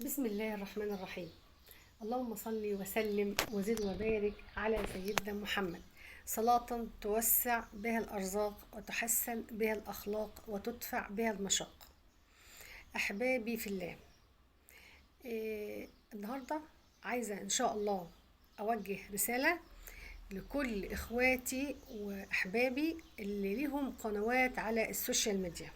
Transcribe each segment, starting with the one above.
بسم الله الرحمن الرحيم. اللهم صل وسلم وزد وبارك على سيدنا محمد صلاة توسع بها الأرزاق وتحسن بها الأخلاق وتدفع بها المشاق. أحبابي في الله، النهاردة عايزة إن شاء الله أوجه رسالة لكل إخواتي وأحبابي اللي ليهم قنوات على السوشيال ميديا.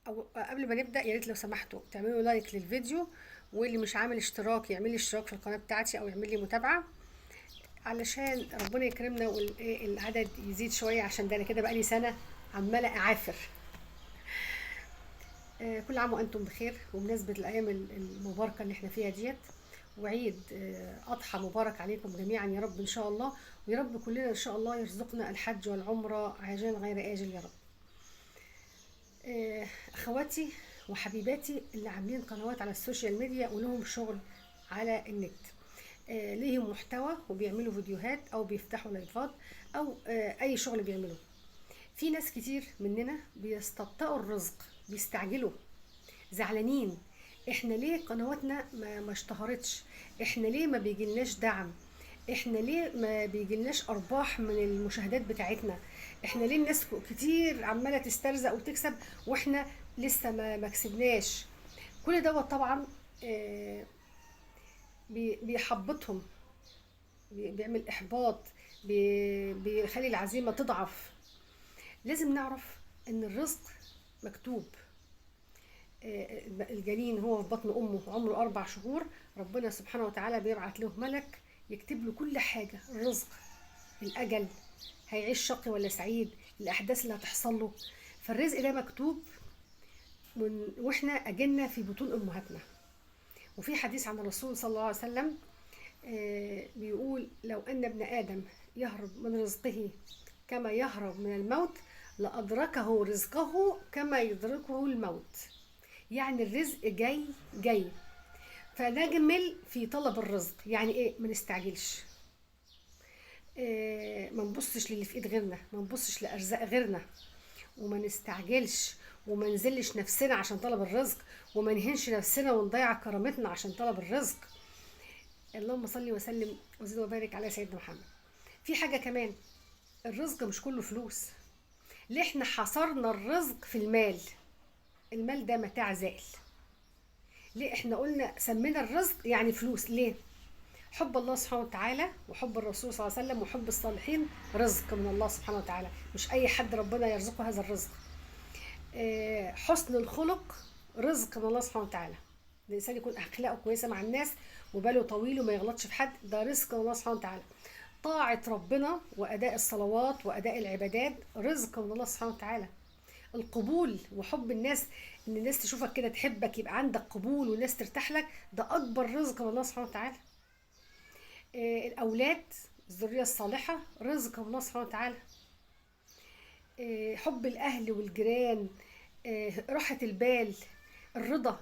او قبل ما نبدا، يا ريت لو سمحتوا تعملوا لايك للفيديو، واللي مش عامل اشتراك يعمل لي اشتراك في القناه بتاعتي او يعمل لي متابعه علشان ربنا يكرمنا والعدد يزيد شويه، عشان ده انا كده بقالي سنه عماله اعافر. كل عام وانتم بخير، وبمناسبه الايام المباركه اللي احنا فيها ديت، وعيد اضحى مبارك عليكم جميعا يا رب ان شاء الله. ويا رب كلنا ان شاء الله يرزقنا الحج والعمره عاجلا غير اجل يا رب. اخواتي وحبيباتي اللي عاملين قنوات على السوشيال ميديا ولهم شغل على النت، ليهم محتوى وبيعملوا فيديوهات او بيفتحوا لايفات او اي شغل بيعملوه. في ناس كتير مننا بيستبطئوا الرزق، بيستعجلوا، زعلانين. احنا ليه قنواتنا ما اشتهرتش؟ احنا ليه ما بيجيلناش دعم؟ احنا ليه ما بيجيلناش ارباح من المشاهدات بتاعتنا؟ احنا ليه الناس كتير عماله تسترزق وتكسب واحنا لسه ما كسبناش؟ كل دوت طبعا آه، بيحبطهم، بيعمل احباط، بيخلي العزيمه تضعف. لازم نعرف ان الرزق مكتوب. الجنين هو في بطن امه عمره 4 شهور، ربنا سبحانه وتعالى بيبعت له ملك يكتب له كل حاجه، الرزق، الاجل، هيعيش شقي ولا سعيد، الاحداث اللي هتحصل له. فالرزق ده مكتوب من واحنا اجلنا في بطون امهاتنا. وفي حديث عن الرسول صلى الله عليه وسلم بيقول: لو ان ابن ادم يهرب من رزقه كما يهرب من الموت لادركه رزقه كما يدركه الموت. يعني الرزق جاي جاي، فنجمل في طلب الرزق. يعني ايه؟ ما نستعجلش، ما نبصش للي في ايد غيرنا، ما نبصش لارزاق غيرنا، وما نستعجلش، وما نزلش نفسنا عشان طلب الرزق، وما نهنش نفسنا ونضيع كرامتنا عشان طلب الرزق. اللهم صل وسلم وزد وبارك على سيدنا محمد. في حاجة كمان، الرزق مش كله فلوس. ليه احنا حصرنا الرزق في المال؟ المال ده متاع زائل. ليه احنا قلنا سمينا الرزق يعني فلوس؟ ليه؟ حب الله سبحانه وتعالى وحب الرسول صلى الله عليه وسلم وحب الصالحين رزق من الله سبحانه وتعالى، مش اي حد ربنا يرزقه هذا الرزق. حسن الخلق رزق من الله سبحانه وتعالى، الانسان يكون اخلاقه كويسه مع الناس وباله طويل وما يغلطش في حد، ده رزق من الله سبحانه وتعالى. طاعه ربنا واداء الصلوات واداء العبادات رزق من الله سبحانه وتعالى. القبول وحب الناس، ان الناس تشوفك كده تحبك، يبقى عندك قبول والناس ترتاح لك، ده اكبر رزق من الله سبحانه وتعالى. الاولاد، الذريه الصالحه رزق من الله سبحانه وتعالى. حب الاهل والجيران، راحه البال، الرضا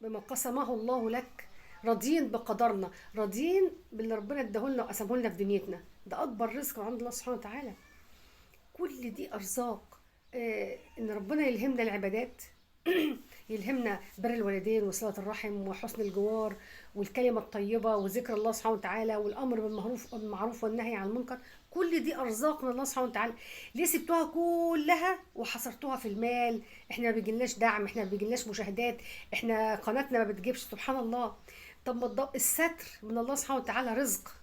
بما قسمه الله لك، راضيين بقدرنا، راضيين باللي ربنا اداهولنا وقسمه لنا في دنيتنا، ده اكبر رزق من عند الله سبحانه وتعالى. كل دي ارزاق. ان ربنا يلهمنا العبادات يلهمنا بر الوالدين وصلة الرحم وحسن الجوار والكلمة الطيبة وذكر الله سبحانه وتعالى والأمر بالمعروف والنهي عن المنكر. كل دي أرزاق من الله سبحانه وتعالى. ليه سبتوها كلها وحصرتوها في المال؟ احنا ما بيجيلناش دعم، احنا ما بيجيلناش مشاهدات، احنا قناتنا ما بتجيبش، سبحان الله. طب ما الستر من الله سبحانه وتعالى رزق.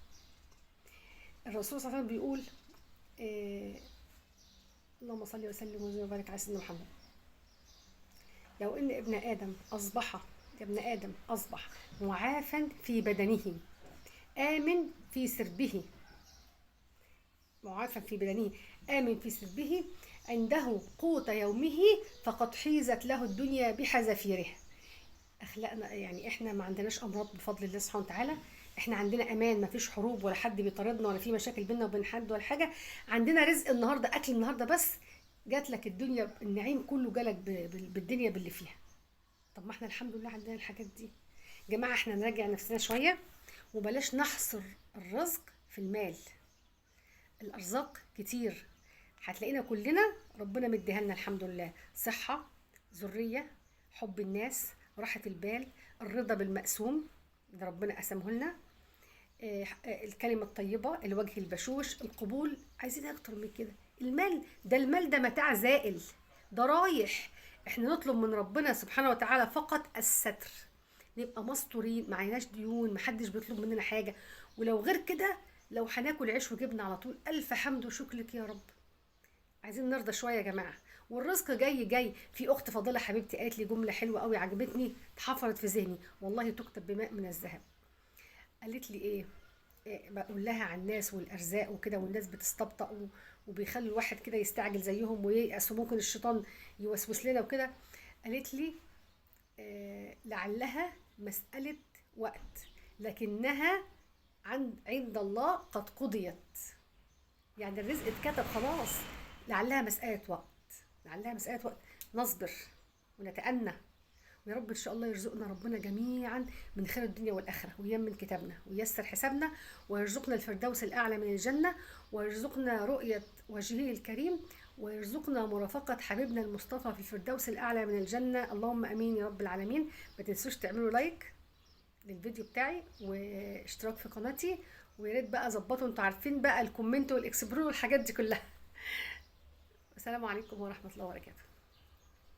الرسول صلى الله عليه وسلم بيقول إيه: اللهم صل وسلم وبارك على سيدنا محمد. لو ان ابن ادم اصبح معافا في بدنه امن في سربه، معافا في بدنه امن في سربه، عنده قوت يومه فقد حيزت له الدنيا بحذافيرها. اخلاقنا يعني احنا ما عندناش امراض بفضل الله سبحانه وتعالى، احنا عندنا امان، ما فيش حروب ولا حد بيطاردنا ولا في مشاكل بينا وبين حد ولا حاجه. عندنا رزق النهارده، اكل النهارده بس، جات لك الدنيا، النعيم كله جالك بالدنيا باللي فيها. طب ما احنا الحمد لله عندنا الحاجات دي. جماعة احنا نراجع نفسنا شوية وبلاش نحصر الرزق في المال. الأرزاق كتير، هتلاقينا كلنا ربنا مديها لنا الحمد لله، صحة، ذرية، حب الناس، راحة البال، الرضا بالمقسوم ده ربنا قسمه لنا، الكلمة الطيبة، الوجه البشوش، القبول. عايزين اكتر من كده؟ المال ده، المال ده متاع زائل، ده رايح. احنا نطلب من ربنا سبحانه وتعالى فقط الستر، نبقى مستورين، معيناش ديون، محدش بيطلب مننا حاجة. ولو غير كده، لو هناكل عيش وجبنة على طول، ألف حمد وشكر لك يا رب. عايزين نرضى شويه يا جماعه، والرزق جاي جاي. في اخت فاضله حبيبتي قالت لي جمله حلوه قوي عجبتني، اتحفرت في ذهني والله، تكتب بماء من الذهب. قالت لي ايه؟ بقول لها عن الناس والارزاق وكده، والناس بتستبطأ وبيخلوا الواحد كده يستعجل زيهم وييأس، وممكن الشيطان يوسوس لنا وكده. قالت لي لعلها مسألة وقت، لكنها عند الله قد قضيت. يعني الرزق اتكتب خلاص، لعلها مسألة وقت، لعلها مسألة وقت. نصبر ونتأنى، ويا رب إن شاء الله يرزقنا ربنا جميعا من خير الدنيا والآخرة، ويمن كتابنا وييسر حسابنا، ويرزقنا الفردوس الأعلى من الجنة، ويرزقنا رؤية وجهه الكريم، ويرزقنا مرافقة حبيبنا المصطفى في الفردوس الأعلى من الجنة. اللهم أمين يا رب العالمين. ما تنسوش تعملوا لايك للفيديو بتاعي واشتراك في قناتي، ويا ريت بقى ظبطوا، انتوا عارفين بقى الكومنت والاكسبلور والحاجات دي كلها. السلام عليكم ورحمة الله وبركاته.